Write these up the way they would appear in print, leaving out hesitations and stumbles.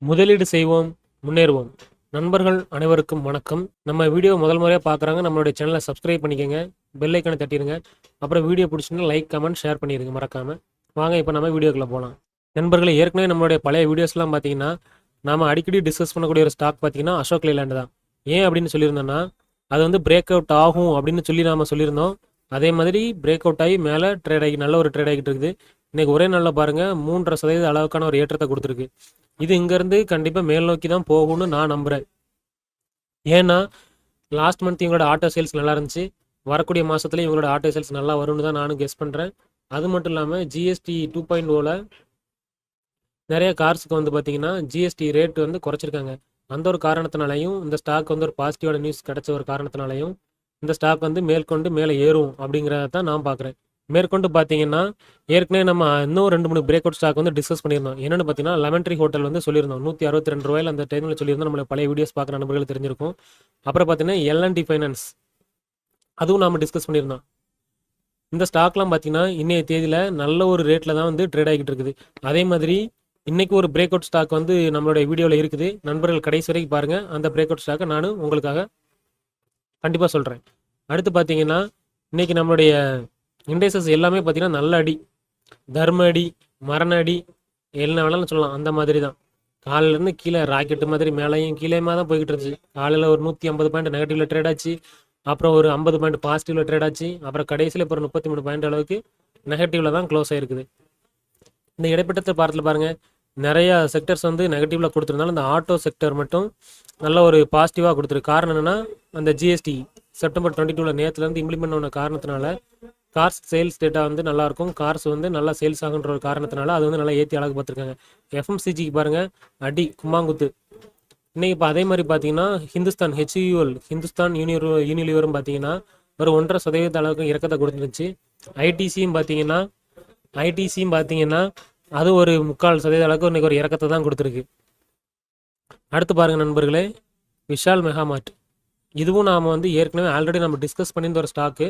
முதலீடு செய்வோம், முன்னேறுவோம். நண்பர்கள் அனைவருக்கும் வணக்கம். நம்ம வீடியோ முதல் முறையாக பார்க்குறாங்க, நம்மளுடைய சேனலை சப்ஸ்கிரைப் பண்ணிக்கோங்க, பெல் ஐக்கனை தட்டிடுங்க. அப்புறம் வீடியோ பிடிச்சிருந்தா லைக், கமெண்ட், ஷேர் பண்ணிடுங்க மறக்காமல். வாங்க இப்போ நம்ம வீடியோக்குள்ளே போகலாம். நண்பர்களே, ஏற்கனவே நம்மளுடைய பழைய வீடியோஸ்லாம் பார்த்தீங்கன்னா, நாம் அடிக்கடி டிஸ்கஸ் பண்ணக்கூடிய ஒரு ஸ்டாக் பார்த்தீங்கன்னா அசோக் லேலண்ட் தான். ஏன் அப்படின்னு சொல்லியிருந்தோன்னா, அது வந்து பிரேக் அவுட் ஆகும் அப்படின்னு சொல்லி நாம் சொல்லியிருந்தோம். அதே மாதிரி பிரேக் அவுட் ஆகி மேலே ட்ரேட் ஆகி நல்ல ஒரு ட்ரேட் ஆகிட்டு இருக்குது. இன்றைக்கி ஒரே நாளில் பாருங்கள் 3.5% அளவுக்கான ஒரு ஏற்றத்தை கொடுத்துருக்கு. இது இங்கேருந்து கண்டிப்பாக மேல் நோக்கி தான் போகும்னு நான் நம்புகிறேன். ஏன்னா லாஸ்ட் மந்த் இவங்களோட ஆட்டோ சேல்ஸ் நல்லா இருந்துச்சு. வரக்கூடிய மாதத்துல இவங்களோட ஆட்டோ சேல்ஸ் நல்லா வரும்னு தான் நானும் கெஸ் பண்ணுறேன். அது மட்டும் இல்லாமல் ஜிஎஸ்டி 2.0ல நிறைய கார்ஸுக்கு வந்து பார்த்தீங்கன்னா ஜிஎஸ்டி ரேட் வந்து குறைச்சிருக்காங்க. அந்த ஒரு காரணத்தினாலையும் இந்த ஸ்டாக் வந்து ஒரு பாசிட்டிவான நியூஸ் கிடைச்ச ஒரு காரணத்தினாலையும் இந்த ஸ்டாக் வந்து மேற்கொண்டு மேலே ஏறும் அப்படிங்கிறத தான் நான் பார்க்குறேன். மேற்கொண்டு பார்த்தீங்கன்னா ஏற்கனவே நம்ம இன்னும் 2-3 பிரேக் அவுட் ஸ்டாக் வந்து டிஸ்கஸ் பண்ணியிருந்தோம். என்னென்னு பார்த்தீங்கன்னா லெமன் ட்ரீ ஹோட்டல் வந்து சொல்லியிருந்தோம் ₹162 அந்த டைமில் சொல்லியிருந்தோம். நம்மளை பழைய வீடியோஸ் பார்க்குற நண்பர்கள் தெரிஞ்சிருக்கும். அப்புறம் பார்த்தீங்கன்னா எல்என்டி ஃபைனான்ஸ், அதுவும் நாம் டிஸ்கஸ் பண்ணியிருந்தோம். இந்த ஸ்டாக்லாம் பார்த்தீங்கன்னா இன்னைய தேதியில் நல்ல ஒரு ரேட்டில் தான் வந்து ட்ரேட் ஆகிட்டு இருக்குது. அதே மாதிரி இன்றைக்கி ஒரு பிரேக் அவுட் ஸ்டாக் வந்து நம்மளுடைய வீடியோவில் இருக்குது. நண்பர்கள் கடைசி வரைக்கும் பாருங்கள். அந்த பிரேக் அவுட் ஸ்டாக்கை நானும் உங்களுக்காக கண்டிப்பாக சொல்கிறேன். அடுத்து பார்த்தீங்கன்னா இன்றைக்கி நம்மளுடைய இண்டெக்ஸஸ் எல்லாமே பார்த்தீங்கன்னா நல்ல அடி, தர்ம அடி, மரண அடி, என்ன வேணாலும் சொல்லலாம். அந்த மாதிரி தான் காலையிலேருந்து கீழே ராக்கெட்டு மாதிரி மேலேயும் கீழேயுமா தான் போய்கிட்டு இருந்துச்சு. காலையில் ஒரு 150 பாயிண்ட் நெகட்டிவில் ட்ரேட் ஆச்சு. அப்புறம் ஒரு 50 பாயிண்ட் பாசிட்டிவில் ட்ரேட் ஆச்சு. அப்புறம் கடைசியில் இப்போ ஒரு 33 பாயிண்ட் அளவுக்கு நெகட்டிவில் தான் க்ளோஸ் ஆகிருக்குது. இந்த இடைப்பட்ட பாரத்தில் பாருங்கள், நிறையா செக்டர்ஸ் வந்து நெகட்டிவில் கொடுத்துருந்தாலும் இந்த ஆட்டோ செக்டர் மட்டும் நல்ல ஒரு பாசிட்டிவாக கொடுத்துருக்கு. காரணம் என்னென்னா, அந்த ஜிஎஸ்டி செப்டம்பர் 22 நேரத்துலேருந்து இம்ப்ளிமெண்ட் பண்ண காரணத்தினால கார்ஸ் சேல்ஸ் டேட்டா வந்து நல்லாயிருக்கும். கார்ஸ் வந்து நல்லா சேல்ஸ் ஆகுன்ற ஒரு காரணத்தினால அது வந்து நல்லா ஏற்றி அழகு பார்த்துருக்காங்க. எஃப்எம்சிஜிக்கு பாருங்கள் அடி கும்மாங்குத்து. இன்றைக்கி இப்போ அதே மாதிரி பார்த்தீங்கன்னா ஹிந்துஸ்தான் ஹெச்யூஎல், ஹிந்துஸ்தான் யூனிலிவரும் பார்த்தீங்கன்னா ஒரு 1.5% அளவுக்கு இறக்கத்தை கொடுத்துருந்துச்சு. ஐடிசியும் பார்த்தீங்கன்னா அது ஒரு 3/4% அளவுக்கு இன்றைக்கி ஒரு இறக்கத்தை தான் கொடுத்துருக்கு. அடுத்து பாருங்கள் நண்பர்களே, விஷால் மெகாமார்ட், இதுவும் நாம் வந்து ஏற்கனவே ஆல்ரெடி நம்ம டிஸ்கஸ் பண்ணியிருந்த ஒரு ஸ்டாக்கு.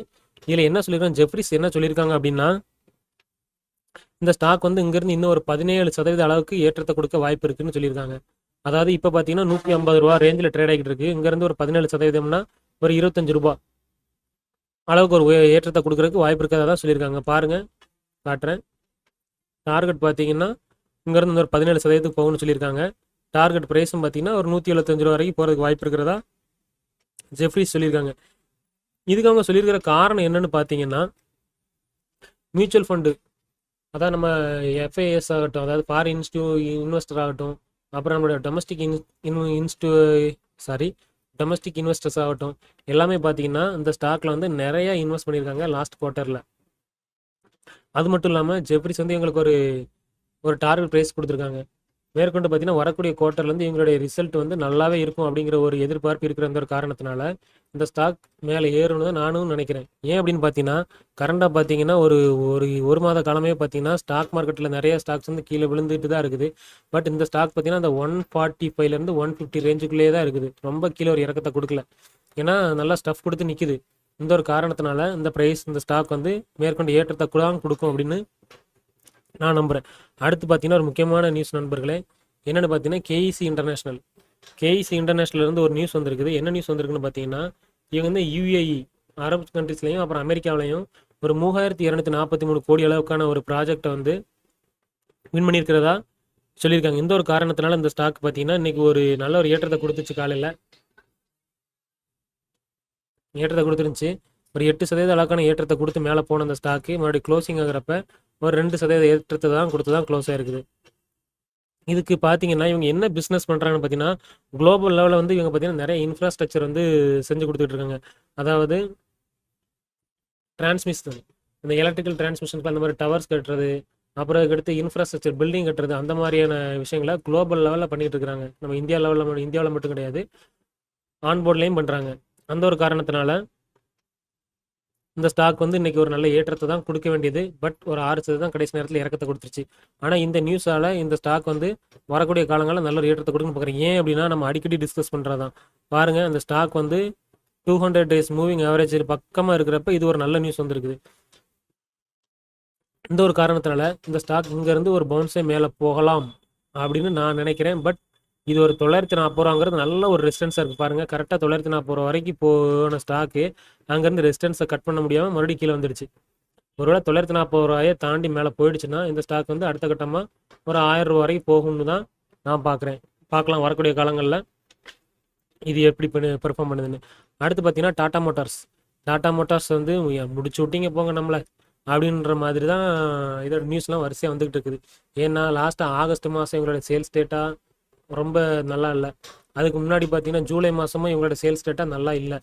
இதில் என்ன சொல்லியிருக்காங்க, ஜெஃப்ரிஸ் என்ன சொல்லியிருக்காங்க அப்படின்னா, இந்த ஸ்டாக் வந்து இங்கேருந்து இன்னும் ஒரு 17% அளவுக்கு ஏற்றத்தை கொடுக்க வாய்ப்பு இருக்குன்னு சொல்லியிருக்காங்க. அதாவது இப்போ பார்த்தீங்கன்னா ₹150 ரேஞ்சில் ட்ரேட் ஆகிட்டு இருக்கு. இங்கேருந்து ஒரு 17%னா ஒரு ₹25 அளவுக்கு ஒரு ஏற்றத்தை கொடுக்குறதுக்கு வாய்ப்பு இருக்கிறதா தான் சொல்லியிருக்காங்க. பாருங்கள், காட்டுறேன். டார்கெட் பார்த்தீங்கன்னா இங்கேருந்து ஒரு 17% போகும்னு சொல்லியிருக்காங்க. டார்கெட் ப்ரைஸும் பார்த்தீங்கன்னா ஒரு ₹175 வரைக்கும் போகிறதுக்கு வாய்ப்பு இருக்கிறதா ஜெஃப்ரிஸ் சொல்லியிருக்காங்க. இதுக்கு அவங்க சொல்லியிருக்கிற காரணம் என்னன்னு பார்த்தீங்கன்னா, மியூச்சுவல் ஃபண்டு, அதாவது நம்ம எஃப்ஐஎஸ் ஆகட்டும், அதாவது ஃபாரின் இன்வெஸ்டர் ஆகட்டும், அப்புறம் நம்மளோட டொமஸ்டிக் இன்வெஸ்டர்ஸ் ஆகட்டும், எல்லாமே பார்த்தீங்கன்னா இந்த ஸ்டாக்கில் வந்து நிறையா இன்வெஸ்ட் பண்ணியிருக்காங்க லாஸ்ட் குவார்ட்டரில். அது மட்டும் இல்லாமல் ஜெஃப்ரிஸ் வந்து எங்களுக்கு ஒரு டார்கெட் ப்ரைஸ் கொடுத்துருக்காங்க. மேற்கொண்டு பார்த்தீங்கன்னா வரக்கூடிய குவார்ட்டர்லேருந்து இவங்களுடைய ரிசல்ட் வந்து நல்லாவே இருக்கும் அப்படிங்கிற ஒரு எதிர்பார்ப்பு இருக்கிற அந்த ஒரு காரணத்தினால இந்த ஸ்டாக் மேலே ஏறும்னு தான் நானும் நினைக்கிறேன். ஏன் அப்படின்னு பார்த்தீங்கன்னா, கரண்டாக பார்த்தீங்கன்னா ஒரு மாத காலமே பார்த்தீங்கன்னா ஸ்டாக் மார்க்கெட்டில் நிறைய ஸ்டாக்ஸ் வந்து கீழே விழுந்துட்டு தான் இருக்குது. பட் இந்த ஸ்டாக் பார்த்தீங்கன்னா அந்த 145லேருந்து 150 ரேஞ்சுக்குள்ளேயே தான் இருக்குது. ரொம்ப கீழே ஒரு இறக்கத்தை கொடுக்கல. ஏன்னா நல்லா ஸ்டஃப் கொடுத்து நிற்குது. இந்த ஒரு காரணத்தினால இந்த ப்ரைஸ், இந்த ஸ்டாக் வந்து மேற்கொண்டு ஏற்றத்தை கொடுக்கும் அப்படின்னு நான் நம்புகிறேன். அடுத்து பார்த்தீங்கன்னா ஒரு முக்கியமான நியூஸ் நண்பர்களே, என்னென்னு பார்த்தீங்கன்னா கேஇசி இன்டர்நேஷ்னல்லேருந்து ஒரு நியூஸ் வந்திருக்குது. என்ன நியூஸ் வந்திருக்குன்னு பார்த்தீங்கன்னா, இவங்க வந்து யுஏஇ, அரபு கண்ட்ரிஸ்லையும் அப்புறம் அமெரிக்காவிலையும் ஒரு 3243 கோடி அளவுக்கான ஒரு ப்ராஜெக்டை வந்து வின் பண்ணியிருக்கிறதா சொல்லியிருக்காங்க. இந்த ஒரு காரணத்தினால இந்த ஸ்டாக் பார்த்தீங்கன்னா இன்றைக்கி ஒரு நல்ல ஒரு ஏற்றத்தை கொடுத்துச்சு. காலையில் ஏற்றத்தை கொடுத்துருந்துச்சு. ஒரு 8% அளவுக்கான ஏற்றத்தை கொடுத்து மேலே போன அந்த ஸ்டாக்கு மறுபடியும் க்ளோசிங் ஆகிறப்ப ஒரு 2% ஏற்றத்தை தான் கொடுத்து தான் க்ளோஸ் ஆகிருக்குது. இதுக்கு பார்த்தீங்கன்னா இவங்க என்ன பிஸ்னஸ் பண்ணுறாங்கன்னு பார்த்தீங்கன்னா, குளோபல் லெவலில் வந்து இவங்க பார்த்தீங்கன்னா நிறைய இன்ஃப்ராஸ்ட்ரக்சர் வந்து செஞ்சு கொடுத்துட்டு இருக்காங்க. அதாவது டிரான்ஸ்மிஷன், இந்த எலக்ட்ரிக்கல் டிரான்ஸ்மிஷனுக்கு அந்த மாதிரி டவர்ஸ் கட்டுறது, அப்புறம் அதுக்கடுத்து இன்ஃப்ராஸ்ட்ரக்சர் பில்டிங் கட்டுறது, அந்த மாதிரியான விஷயங்களை குளோபல் லெவலில் பண்ணிகிட்டு இருக்கிறாங்க. நம்ம இந்தியாவில் மட்டும் கிடையாது, ஆன்போர்ட்லேயும் பண்ணுறாங்க. அந்த ஒரு காரணத்தினால இந்த ஸ்டாக் வந்து இன்றைக்கி ஒரு நல்ல ஏற்றத்தை தான் கொடுக்க வேண்டியது. பட் ஒரு 6% தான் கடைசி நேரத்தில் இறக்கத்தை கொடுத்துருச்சு. ஆனால் இந்த நியூஸால் இந்த ஸ்டாக் வந்து வரக்கூடிய காலங்களில் நல்ல ஒரு ஏற்றத்தை கொடுக்குன்னு பார்க்குறேன். ஏன் அப்படின்னா நம்ம அடிக்கடி டிஸ்கஸ் பண்ணுறதான் பாருங்கள், அந்த ஸ்டாக் வந்து 200 days மூவிங் ஆவரேஜ் பக்கமாக இருக்கிறப்ப இது ஒரு நல்ல நியூஸ் வந்துருக்குது. இந்த ஒரு காரணத்தினால இந்த ஸ்டாக் இங்கேருந்து ஒரு பவுன்ஸே மேலே போகலாம் அப்படின்னு நான் நினைக்கிறேன். பட் இது ஒரு 940 ரூபாங்கிறது நல்ல ஒரு ரெசிஸ்டன்ஸாக இருக்குது பாருங்கள். கரெக்டாக 940 ரூபா வரைக்கும் போன ஸ்டாக்கு அங்கேருந்து ரெசிஸ்டன்ஸை கட் பண்ண முடியாமல் மறுபடியும் கீழே வந்துடுச்சு. ஒருவேளை 940 ரூபாயை தாண்டி மேலே போயிடுச்சுன்னா இந்த ஸ்டாக் வந்து அடுத்த கட்டமாக ஒரு 1000 ரூபா வரைக்கும் போகும்னு தான் நான் பார்க்குறேன். பார்க்கலாம் வரக்கூடிய காலங்களில் இது எப்படி பெர்ஃபார்ம் பண்ணுதுன்னு. அடுத்து பார்த்தீங்கன்னா டாடா மோட்டார்ஸ் வந்து முடிச்சு விட்டீங்க போங்க நம்மளை அப்படின்ற மாதிரி தான் இதோட நியூஸ்லாம் வரிசையாக வந்துகிட்டு இருக்குது. ஏன்னா லாஸ்ட்டாக ஆகஸ்ட் மாதம் இவங்களோட சேல்ஸ் டேட்டா ரொம்ப நல்லா இல்லை. அதுக்கு முன்னாடி பார்த்தீங்கன்னா ஜூலை மாதமும் இவங்களோட சேல்ஸ் டேட்டா நல்லா இல்லை.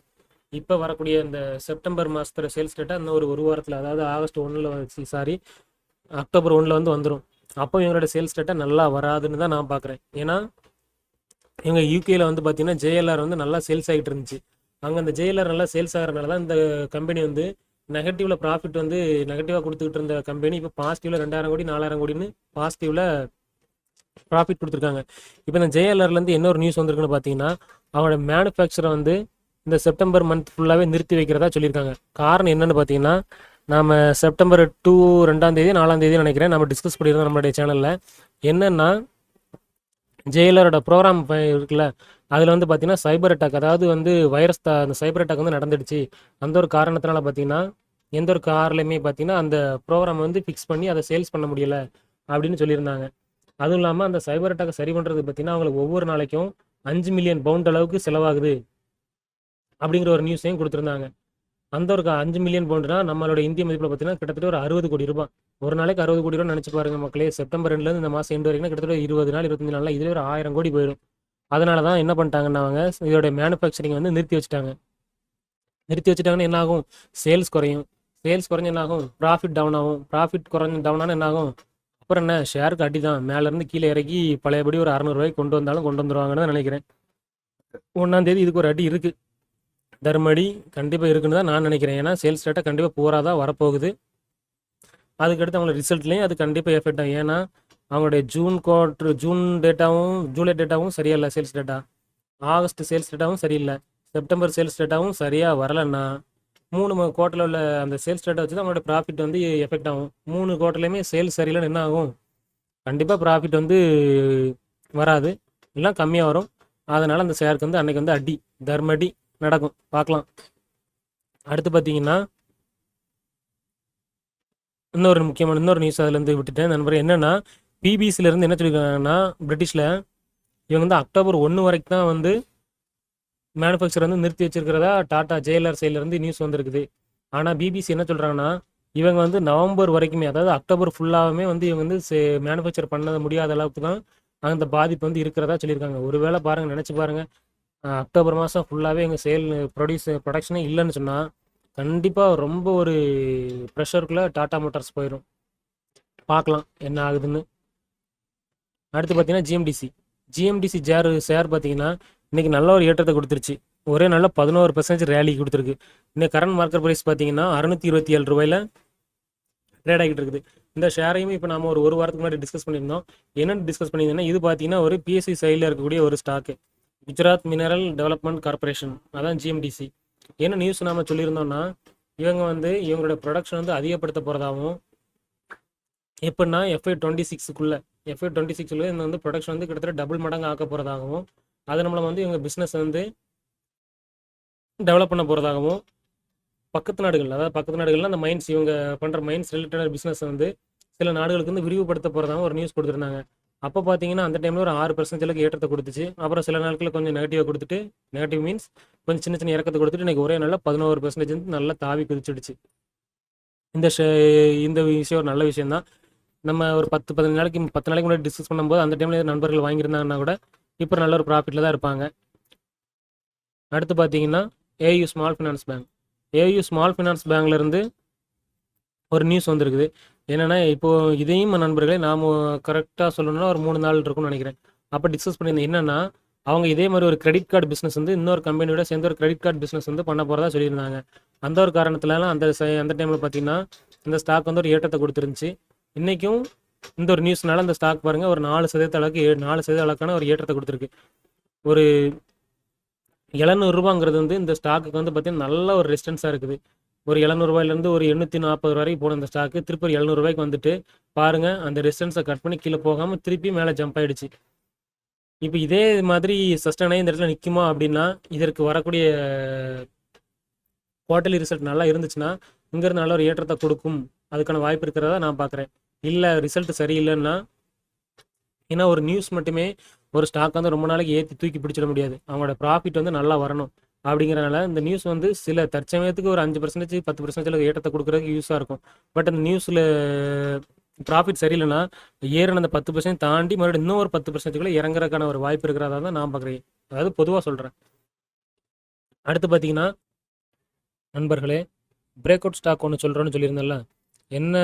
இப்போ வரக்கூடிய இந்த செப்டம்பர் மாதத்தோட சேல்ஸ் டேட்டா இன்னும் ஒரு வாரத்தில், அதாவது ஆகஸ்ட் 1 அக்டோபர் 1 வந்து வந்துடும். அப்போ இவங்களோட சேல்ஸ் டேட்டா நல்லா வராதுன்னு தான் நான் பார்க்குறேன். ஏன்னா இவங்க யூகேயில் வந்து பார்த்தீங்கன்னா ஜேஎல்ஆர் வந்து நல்லா சேல்ஸ் ஆகிட்டு இருந்துச்சு. அங்கே அந்த ஜேஎல்ஆர் நல்லா சேல்ஸ் ஆகிறனால தான் இந்த கம்பெனி வந்து நெகட்டிவ்ல ப்ராஃபிட் வந்து நெகட்டிவாக கொடுத்துக்கிட்டு இருந்த கம்பெனி இப்போ பாசிட்டிவ்ல 2000 கோடி 4000 கோடின்னு பாசிட்டிவ்ல ப்ராஃபிட் கொடுத்துருக்காங்க. இப்போ இந்த ஜேஎல்ஆர்லேருந்து என்ன ஒரு நியூஸ் வந்திருக்குன்னு பார்த்தீங்கன்னா அவங்களோட மேனுஃபேக்சரை வந்து இந்த செப்டம்பர் மந்த் ஃபுல்லாகவே நிறுத்தி வைக்கிறதா சொல்லியிருக்காங்க. காரணம் என்னன்னு பார்த்தீங்கன்னா நம்ம செப்டம்பர் 2ஆம் தேதி 4ஆம் தேதி நினைக்கிறேன் நம்ம டிஸ்கஸ் பண்ணியிருந்தோம் நம்மளுடைய சேனலில். என்னென்னா ஜெயிலரோட ப்ரோக்ராம் இருக்குல்ல, அதில் வந்து பார்த்தீங்கன்னா சைபர் அட்டாக், அதாவது வந்து வைரஸ் அந்த சைபர் அட்டாக் வந்து நடந்துடுச்சு. அந்த ஒரு காரணத்தினால பார்த்தீங்கன்னா எந்த ஒரு கார்லையுமே பார்த்தீங்கன்னா அந்த ப்ரோக்ராம் வந்து ஃபிக்ஸ் பண்ணி அதை சேல்ஸ் பண்ண முடியல அப்படின்னு சொல்லியிருந்தாங்க. அதுவும் இல்லாமல் அந்த சைபர் அட்டாக்கை சரி பண்ணுறது பார்த்தீங்கன்னா அவங்களுக்கு ஒவ்வொரு நாளைக்கும் 5 மில்லியன் பவுண்ட் அளவுக்கு செலவாகுது அப்படிங்கிற ஒரு நியூஸையும் கொடுத்துருந்தாங்க. அந்த ஒரு 5 மில்லியன் பவுண்டுனா நம்மளோட இந்திய மதிப்பில் பார்த்தீங்கன்னா கிட்டத்தட்ட ஒரு 60 கோடி ரூபாய். ஒரு நாளைக்கு 60 கோடி ரூபா நினச்சி பாருங்க மக்களே. செப்டம்பர் 2லேருந்து இந்த மாதம் எண்டு வரைக்கும் கிட்டத்தட்ட 20 நாள் 25 நாளில் இதில் ஒரு 1000 கோடி போயிடும். அதனால தான் என்ன பண்ணிட்டாங்கன்னா அவங்க இதோட மேனுஃபேக்சரிங் வந்து நிறுத்தி வச்சுட்டாங்கன்னா என்ன ஆகும்? சேல்ஸ் குறையும். சேல்ஸ் குறைஞ்சு என்ன ஆகும்? ப்ராஃபிட் டவுன் ஆகும். ப்ராஃபிட் குறைஞ்சு டவுன் ஆனால் என்ன ஆகும்? அப்புறம் என்ன, ஷேருக்கு அடி தான். மேலேருந்து கீழே இறக்கி பழையபடி ஒரு 600 ரூபாய்க்கு கொண்டு வந்தாலும் கொண்டு வந்துருவாங்கன்னு தான் நினைக்கிறேன். 1ஆம் தேதி இதுக்கு ஒரு அடி இருக்குது, தர்மடி கண்டிப்பாக இருக்குன்னு தான் நான் நினைக்கிறேன். ஏன்னா சேல்ஸ் டேட்டா கண்டிப்பாக பூரா தான் வரப்போகுது. அதுக்கடுத்து அவங்களோட ரிசல்ட்லேயும் அது கண்டிப்பாக எஃபெக்ட் ஆகும். ஏன்னா அவங்களுடைய ஜூன் டேட்டாவும் ஜூலை டேட்டாவும் சரியா இல்லை, சேல்ஸ் டேட்டா. ஆகஸ்ட் சேல்ஸ் டேட்டாவும் சரியில்லை. செப்டம்பர் சேல்ஸ் டேட்டாவும் சரியாக வரலைன்னா 3 குவார்ட்டரில் உள்ள அந்த சேல்ஸ் டேட்டா வச்சு தான் அவங்களோட ப்ராஃபிட் வந்து எஃபெக்ட் ஆகும். 3 குவார்ட்டர்லையுமே சேல்ஸ் சரியில்லைன்னு என்ன ஆகும்? கண்டிப்பாக ப்ராஃபிட் வந்து வராது, எல்லாம் கம்மியாக வரும். அதனால் அந்த ஷேருக்கு வந்து அன்னைக்கு வந்து அடி தர்மடி நடக்கும், பார்க்கலாம். அடுத்து பார்த்தீங்கன்னா இன்னொரு நியூஸ் அதுலேருந்து விட்டுட்டேன் நண்பர். என்னென்னா பிபிசிலேருந்து என்ன சொல்லியிருக்காங்கன்னா பிரிட்டிஷில் இவங்க வந்து அக்டோபர் 1 வரைக்கும் தான் வந்து மேனுஃபேக்சர் வந்து நிறுத்தி வச்சிருக்கிறதா டாடா ஜேஎல்ஆர் சைட்லேருந்து நியூஸ் வந்திருக்குது. ஆனால் பிபிசி என்ன சொல்கிறாங்கன்னா இவங்க வந்து நவம்பர் வரைக்குமே, அதாவது அக்டோபர் ஃபுல்லாகவுமே வந்து இவங்க வந்து மேனுஃபேக்சர் பண்ண முடியாத அளவுக்கு தான் அந்த பாதிப்பு வந்து இருக்கிறதா சொல்லியிருக்காங்க. ஒருவேளை பாருங்கள், நினச்சி பாருங்கள், அக்டோபர் மாதம் ஃபுல்லாகவே எங்கள் ப்ரொடக்ஷனே இல்லைன்னு சொன்னால் கண்டிப்பாக ரொம்ப ஒரு ப்ரெஷருக்குள்ளே டாடா மோட்டார்ஸ் போயிடும். பார்க்கலாம் என்ன ஆகுதுன்னு. அடுத்து பார்த்தீங்கன்னா ஜிஎம்டிசி ஷேர் பார்த்தீங்கன்னா இன்றைக்கி நல்ல ஒரு ஏற்றத்தை கொடுத்துருச்சு. ஒரே நல்ல 11% ரேலி கொடுத்துருக்கு. இன்னைக்கு கரண்ட் மார்க்கெட் ப்ரைஸ் பார்த்தீங்கன்னா 627 ரூபாயில் ட்ரேட் ஆகிட்டு இருக்குது. இந்த ஷேரையும் இப்போ நம்ம ஒரு வாரத்துக்கு முன்னாடி டிஸ்கஸ் பண்ணியிருந்தோம். என்னென்னு டிஸ்கஸ் பண்ணியிருந்தோம்னா இது பார்த்தீங்கன்னா ஒரு பிஎஸ்சி சைடில் இருக்கக்கூடிய ஒரு stock, Gujarat mineral development corporation, அதான் ஜிஎம்டிசி. என்ன நியூஸ் நாம் சொல்லியிருந்தோம்னா இவங்க வந்து இவங்களோட ப்ரொடக்ஷன் வந்து அதிகப்படுத்த போகிறதாகவும், எப்படின்னா FY26 இந்த வந்து ப்ரொடக்ஷன் வந்து கிட்டத்தட்ட டபுள் மடங்கு ஆக்க போகிறதாகவும், அது நம்மளை வந்து இவங்க பிஸ்னஸ் வந்து டெவலப் பண்ண போகிறதாகவும், பக்கத்து நாடுகள்லாம் அந்த மைன்ஸ் இவங்க பண்ணுற மைன்ஸ் ரிலேட்டட் பிஸ்னஸ் வந்து சில நாடுகளுக்கு வந்து விரிவுபடுத்த போகிறதாகவும் ஒரு நியூஸ் கொடுத்துருந்தாங்க. அப்போ பார்த்தீங்கன்னா அந்த டைமில் ஒரு 6% ஏற்றத்தை கொடுத்துச்சு. அப்புறம் சில நாட்களில் கொஞ்சம் நெகட்டிவாக கொடுத்துட்டு, நெகட்டிவ் மீன்ஸ் கொஞ்சம் சின்ன இறக்கத்தை கொடுத்துட்டு இன்றைக்கி ஒரே நாளில் 11% வந்து நல்லா தாவி குதிச்சிடுச்சு. இந்த விஷயம் ஒரு நல்ல விஷயந்தான். நம்ம ஒரு 10 நாளைக்கு முன்னாடி டிஸ்கஸ் பண்ணும்போது அந்த டைமில் நண்பர்கள் வாங்கியிருந்தாங்கன்னா கூட இப்போ நல்ல ஒரு ப்ராஃபிட்டில் தான் இருப்பாங்க. அடுத்து பார்த்தீங்கன்னா ஏயு ஸ்மால் ஃபினான்ஸ் பேங்க்லேருந்து ஒரு நியூஸ் வந்திருக்குது. என்னென்னா இப்போது இதையும் நண்பர்களே நாம் கரெக்டாக சொல்லணும்னா ஒரு 3 நாள் இருக்கும்னு நினைக்கிறேன். அப்போ டிஸ்கஸ் பண்ணியிருந்தேன். என்னென்னா அவங்க இதே மாதிரி ஒரு கிரெடிட் கார்டு பிஸ்னஸ் வந்து இன்னொரு கம்பெனியோட சேர்ந்து ஒரு கிரெடிட் கார்டு பிஸ்னஸ் வந்து பண்ண போகிறதா சொல்லியிருந்தாங்க. அந்த ஒரு காரணத்துலலாம் அந்த டைமில் பார்த்தீங்கன்னா இந்த ஸ்டாக் வந்து ஒரு ஏற்றத்தை கொடுத்துருந்துச்சு. இன்றைக்கும் இந்த ஒரு நியூஸ்னால அந்த ஸ்டாக் பாருங்கள் ஒரு 4% அளவுக்கான ஒரு ஏற்றத்தை கொடுத்துருக்கு. ஒரு 700 ரூபாங்கிறது வந்து இந்த ஸ்டாக்குக்கு வந்து பார்த்தீங்கன்னா நல்ல ஒரு ரெசிஸ்டன்ஸாக இருக்குது. ஒரு 700 ரூபாயிலேருந்து ஒரு 840 வரைக்கும் போன இந்த ஸ்டாக்கு திருப்பி ஒரு 700 ரூபாய்க்கு வந்துட்டு பாருங்கள் அந்த ரெசிஸ்டன்ஸை கட் பண்ணி கீழே போகாமல் திருப்பி மேலே ஜம்ப் ஆகிடுச்சு. இப்போ இதே மாதிரி சஸ்டெயின் ஆகி இந்த இடத்துல நிற்குமா அப்படின்னா, இதற்கு வரக்கூடிய குவார்ட்டர்லி ரிசல்ட் நல்லா இருந்துச்சுன்னா, இங்கேருந்து நல்ல ஒரு ஏற்றத்தை கொடுக்கும். அதுக்கான வாய்ப்பு இருக்கிறதா நான் பார்க்குறேன். இல்லை ரிசல்ட் சரியில்லைன்னா, ஏன்னா ஒரு நியூஸ் மட்டுமே ஒரு ஸ்டாக் வந்து ரொம்ப நாளைக்கு ஏற்றி தூக்கி பிடிச்சிட முடியாது. அவங்களோட ப்ராஃபிட் வந்து நல்லா வரணும். அப்படிங்கிறனால இந்த நியூஸ் வந்து சில தற்சமயத்துக்கு ஒரு 5% 10% ஏற்றத்தை கொடுக்குறதுக்கு யூஸாக இருக்கும். பட் அந்த நியூஸில் ப்ராஃபிட் சரியில்லைன்னா ஏறின அந்த 10% தாண்டி மறுபடியும் இன்னும் ஒரு 10% இறங்குறதுக்கான ஒரு வாய்ப்பு இருக்கிறதா தான் நான் பார்க்குறேன். அதாவது பொதுவாக சொல்கிறேன். அடுத்து பார்த்தீங்கன்னா நண்பர்களே, பிரேக் அவுட் ஸ்டாக் ஒன்று சொல்கிறோன்னு சொல்லியிருந்தேன்ல, என்ன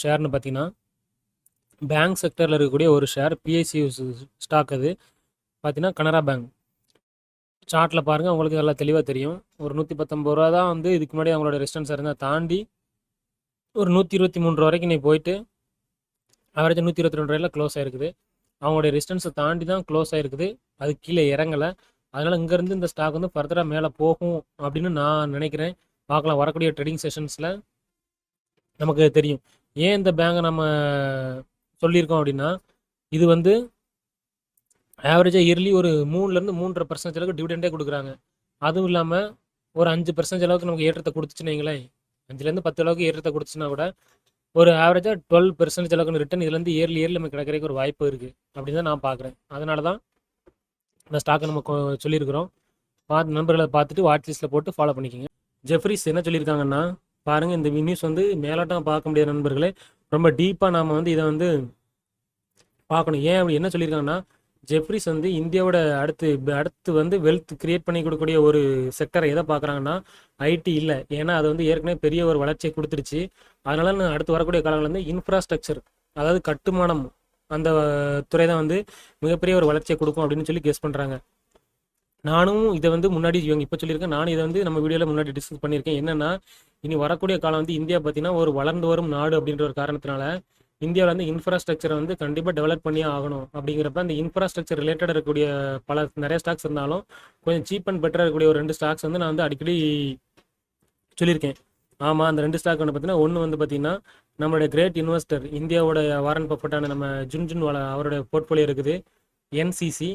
ஷேர்னு பார்த்தீங்கன்னா, பேங்க் செக்டரில் இருக்கக்கூடிய ஒரு ஷேர் பிஐசியூ ஸ்டாக். அது பார்த்தீங்கன்னா கனரா பேங்க். சார்ட்டில் பாருங்கள், உங்களுக்கு நல்லா தெளிவாக தெரியும். ஒரு 119 ரூபா தான் வந்து இதுக்கு முன்னாடி அவங்களோட ரெசிஸ்டன்ஸ் இருந்தால் தாண்டி ஒரு 123 வரைக்கும் நீ போயிட்டு அவரேஜ் 122 ரூபாயில் க்ளோஸ் ஆகிருக்குது. அவங்களுடைய ரெசிஸ்டன்ஸை தாண்டி தான் க்ளோஸ் ஆகிருக்குது. அது கீழே இறங்கலை. அதனால் இங்கேருந்து இந்த ஸ்டாக் வந்து ஃபர்தராக மேலே போகும் அப்படின்னு நான் நினைக்கிறேன். பார்க்கலாம், வரக்கூடிய ட்ரேடிங் செஷன்ஸில் நமக்கு தெரியும். ஏன் இந்த பேங்கை நம்ம சொல்லியிருக்கோம் அப்படின்னா, இது வந்து ஆவரேஜாக இயர்லி ஒரு 3லேருந்து 3.5% அளவுக்கு டிவிடெண்டே கொடுக்குறாங்க. அதுவும் இல்லாமல் ஒரு 5% அளவுக்கு நமக்கு ஏற்றத்தை கொடுத்துச்சுன்னு வைங்களேன், 5லேருந்து 10 அளவுக்கு ஏற்றத்தை கொடுத்துச்சுன்னா கூட ஒரு ஆவரேஜாக 12% அளவுக்கு ரிட்டர்ன் இதுலேருந்து இயர்லி நமக்கு கிடைக்கிறதுக்கு ஒரு வாய்ப்பு இருக்குது அப்படின்னு தான் நான் பார்க்குறேன். அதனால தான் இந்த ஸ்டாக்கை நம்ம சொல்லியிருக்கிறோம். நண்பர்களை பார்த்துட்டு வாட்ச் லிஸ்ட்டில் போட்டு ஃபாலோ பண்ணிக்கோங்க. ஜெஃப்ரிஸ் என்ன சொல்லியிருக்காங்கன்னா, பாருங்கள், இந்த நியூஸ் வந்து மேலாட்டம் பார்க்க முடியாத நண்பர்களே, ரொம்ப டீப்பாக நாம் வந்து இதை வந்து பார்க்கணும். ஏன் அப்படி என்ன சொல்லியிருக்காங்கன்னா, ஜெஃப்ரிஸ் வந்து இந்தியாவோட அடுத்து வந்து வெல்த் கிரியேட் பண்ணி கொடுக்கக்கூடிய ஒரு செக்டரை எதை பார்க்குறாங்கன்னா, ஐடி இல்லை. ஏன்னா அது வந்து ஏற்கனவே பெரிய ஒரு வளர்ச்சியை கொடுத்துருச்சு. அதனால நான் அடுத்து வரக்கூடிய காலங்களில் வந்து இன்ஃப்ராஸ்ட்ரக்சர், அதாவது கட்டுமானம், அந்த துறை தான் வந்து மிகப்பெரிய ஒரு வளர்ச்சியை கொடுக்கும் அப்படின்னு சொல்லி கெஸ் பண்ணுறாங்க. நானும் இதை வந்து முன்னாடி இவங்க இப்போ சொல்லியிருக்கேன். நானும் இதை வந்து நம்ம வீடியோவில் முன்னாடி டிஸ்கஸ் பண்ணியிருக்கேன். என்னென்னா, இனி வரக்கூடிய காலம் வந்து இந்தியா பார்த்தீங்கன்னா ஒரு வளர்ந்து வரும் நாடு அப்படின்ற ஒரு காரணத்தினால இந்தியாவில் வந்து இன்ஃப்ராஸ்ட்ரக்சரை வந்து கண்டிப்பாக டெவலப் பண்ணியே ஆகணும். அப்படிங்கிறப்ப அந்த இன்ஃப்ராஸ்ட்ரக்சர் ரிலேட்டட் இருக்கக்கூடிய நிறைய ஸ்டாக்ஸ் இருந்தாலும் கொஞ்சம் சீப் அண்ட் பெட்டராக இருக்கக்கூடிய ஒரு 2 ஸ்டாக்ஸ் வந்து நான் வந்து அடிக்கடி சொல்லியிருக்கேன். ஆமாம், அந்த 2 ஸ்டாக் வந்து பார்த்தீங்கன்னா, ஒன்று வந்து பார்த்தீங்கன்னா நம்மளுடைய கிரேட் இன்வெஸ்டர் இந்தியாவோட வாரன் பஃபெட்டான நம்ம ஜுன்ஜுன் வாலா அவரோட போர்ட்ஃபோலியோ இருக்குது, என்சிசி.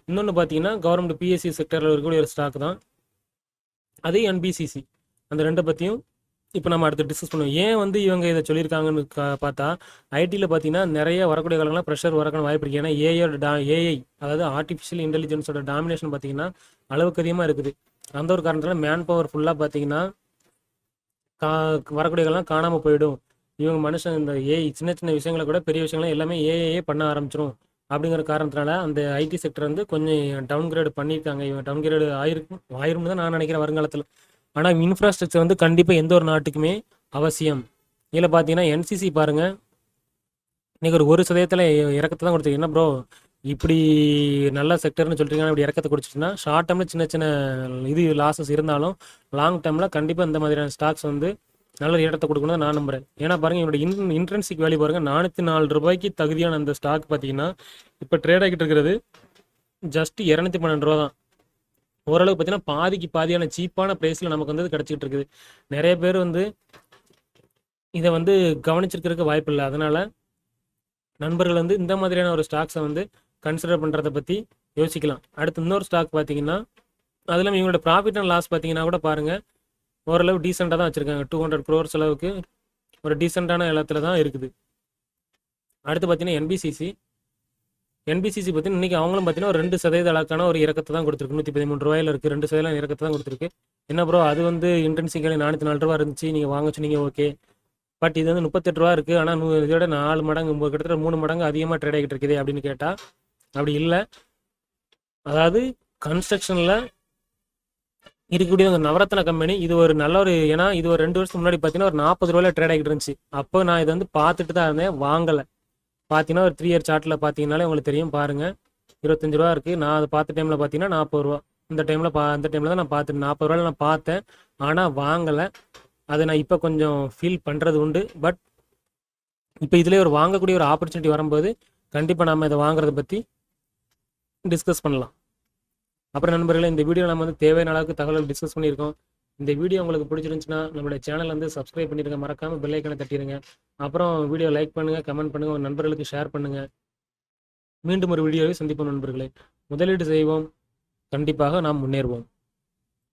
இன்னொன்று பார்த்தீங்கன்னா கவர்மெண்ட் பிஎஸ்சி செக்டரில் இருக்கக்கூடிய ஒரு ஸ்டாக் தான், அது என்பிசிசி. அந்த 2 பற்றியும் இப்போ நம்ம அடுத்து டிஸ்கஸ் பண்ணுவோம். ஏன் வந்து இவங்க இதை சொல்லியிருக்காங்கன்னு பார்த்தா, ஐடியில் பார்த்தீங்கன்னா நிறைய வரக்கூடிய காலங்கள்லாம் ப்ரெஷர் வரக்கான வாய்ப்பு இருக்குது. ஏன்னா ஏஐ அதாவது ஆர்டிஃபிஷியல் இன்டெலிஜென்ஸோட டாமினேஷன் பார்த்தீங்கன்னா அளவுக்கு அதிகமாக இருக்குது. அந்த ஒரு காரணத்தில் மேன் பவர் ஃபுல்லாக பார்த்தீங்கன்னா வரக்கூடிய காலம் காணாமல் போயிடும். இவங்க மனுஷன் இந்த ஏஐ சின்ன சின்ன விஷயங்களை கூட பெரிய விஷயங்கள்லாம் எல்லாமே ஏஐயே பண்ண ஆரம்பிச்சிடும். அப்படிங்கிற காரணத்தினால அந்த ஐடி செக்டர் வந்து கொஞ்சம் டவுன்கிரேட் பண்ணியிருக்காங்க. இவங்க டவுன்கிரேடு ஆயிரும்னு தான் நான் நினைக்கிறேன் வருங்காலத்தில். ஆனால் இன்ஃப்ராஸ்ட்ரக்சர் வந்து கண்டிப்பாக எந்த ஒரு நாட்டுக்குமே அவசியம். இதில் பார்த்தீங்கன்னா என்சிசி பாருங்கள், இன்றைக்கி ஒரு 1% இறக்கத்தை தான் கொடுத்துருக்கு. என்ன ப்ரோ இப்படி நல்ல செக்டர்னு சொல்லிட்டீங்கன்னா இப்படி இறக்கத்தை கொடுத்துச்சுன்னா, ஷார்ட் டேர்மில் சின்ன சின்ன லாஸஸ் இருந்தாலும் லாங் டேர்மில் கண்டிப்பாக இந்த மாதிரியான ஸ்டாக்ஸ் வந்து நல்ல ஏற்றத்தை கொடுக்கணும் நான் நம்புகிறேன். ஏன்னா பாருங்கள், என்னோட இன்ட்ரென்சிக் வேல்யூ பாருங்கள், 404 ரூபாய்க்கு தகுதியான அந்த ஸ்டாக் பார்த்தீங்கன்னா இப்போ ட்ரேட் ஆகிட்டு இருக்கிறது ஜஸ்ட் 212 ரூபா தான். ஓரளவு பார்த்தீங்கன்னா பாதிக்கு பாதியான சீப்பான ப்ரைஸில் நமக்கு வந்து கிடச்சிக்கிட்டு இருக்குது. நிறைய பேர் வந்து இதை வந்து கவனிச்சிருக்கிறதுக்கு வாய்ப்பு இல்லை. அதனால் நண்பர்கள் வந்து இந்த மாதிரியான ஒரு ஸ்டாக்ஸை வந்து கன்சிடர் பண்ணுறதை பற்றி யோசிக்கலாம். அடுத்து இன்னொரு ஸ்டாக் பார்த்தீங்கன்னா, அதில் இவங்களோட ப்ராஃபிட் அண்ட் லாஸ் பார்த்தீங்கன்னா கூட பாருங்கள், ஓரளவு டீசெண்டாக தான் வச்சுருக்காங்க. 200 crores அளவுக்கு ஒரு டீசெண்டான இடத்துல தான் இருக்குது. அடுத்து பார்த்தீங்கன்னா என்பிசிசி பார்த்தீங்கன்னா இன்றைக்கி அவங்களும் பார்த்தீங்கன்னா ஒரு 2% அளவுக்கான ஒரு இறக்கத்தை தான் கொடுத்துருக்கு. 113 ரூபாயில் இருக்குது, 2% இறக்கத்தை தான் கொடுத்துருக்கு. என்ன ப்ரோ அது வந்து இன்ட்ரென்சிக்கலி 404 ரூபா இருந்துச்சு, நீங்கள் வாங்க சொன்னீங்க, ஓகே. பட் இது வந்து 38 ரூபா இருக்குது. ஆனால் இதோட 4 மடங்கு கிட்டத்தட்ட 3 மடங்கு அதிகமாக ட்ரேட் ஆகிட்டு இருக்குது அப்படின்னு கேட்டால் அப்படி இல்லை. அதாவது கன்ஸ்ட்ரக்ஷனில் இருக்கக்கூடிய ஒரு நவரத்ன கம்பெனி இது ஒரு நல்ல ஒரு, ஏன்னா இது ஒரு 2 வருஷத்துக்கு முன்னாடி பார்த்தீங்கன்னா ஒரு 40 ரூபாயில் ட்ரேட் ஆகிட்டு இருந்துச்சு. அப்போ நான் இதை வந்து பார்த்துட்டு தான் இருந்தேன், வாங்கலை. பார்த்தீங்கன்னா ஒரு 3 இயர் சார்ட்டில் பார்த்தீங்கன்னாலே உங்களுக்கு தெரியும். பாருங்கள், 25 ரூபா இருக்குது. நான் அதை பார்த்த டைமில் பார்த்தீங்கன்னா 40 ரூபா. அந்த டைமில் தான் நான் பார்த்துட்டு 40 ரூபாயில் நான் பார்த்தேன், ஆனால் வாங்கலை. அதை நான் இப்போ கொஞ்சம் ஃபீல் பண்ணுறது உண்டு. பட் இப்போ இதில் ஒரு வாங்கக்கூடிய ஒரு ஆப்பர்ச்சுனிட்டி வரும்போது கண்டிப்பாக நம்ம இதை வாங்குறத பற்றி டிஸ்கஸ் பண்ணலாம். அப்புறம் நண்பர்களே, இந்த வீடியோ நம்ம வந்து தேவையான அளவுக்கு தகவல் டிஸ்கஸ் பண்ணியிருக்கோம். இந்த வீடியோ உங்களுக்கு பிடிச்சிருந்துச்சுன்னா நம்மளுடைய சேனல் வந்து சப்ஸ்கிரைப் பண்ணிடுங்க, மறக்காமல் பெல் ஐக்கனை தட்டிடுங்க. அப்புறம் வீடியோ லைக் பண்ணுங்கள், கமெண்ட் பண்ணுங்கள், உங்கள் நண்பர்களுக்கு ஷேர் பண்ணுங்கள். மீண்டும் ஒரு வீடியோவை சந்திப்போம் நண்பர்களே. முதலீடு செய்வோம். கண்டிப்பாக நாம் முன்னேறுவோம்.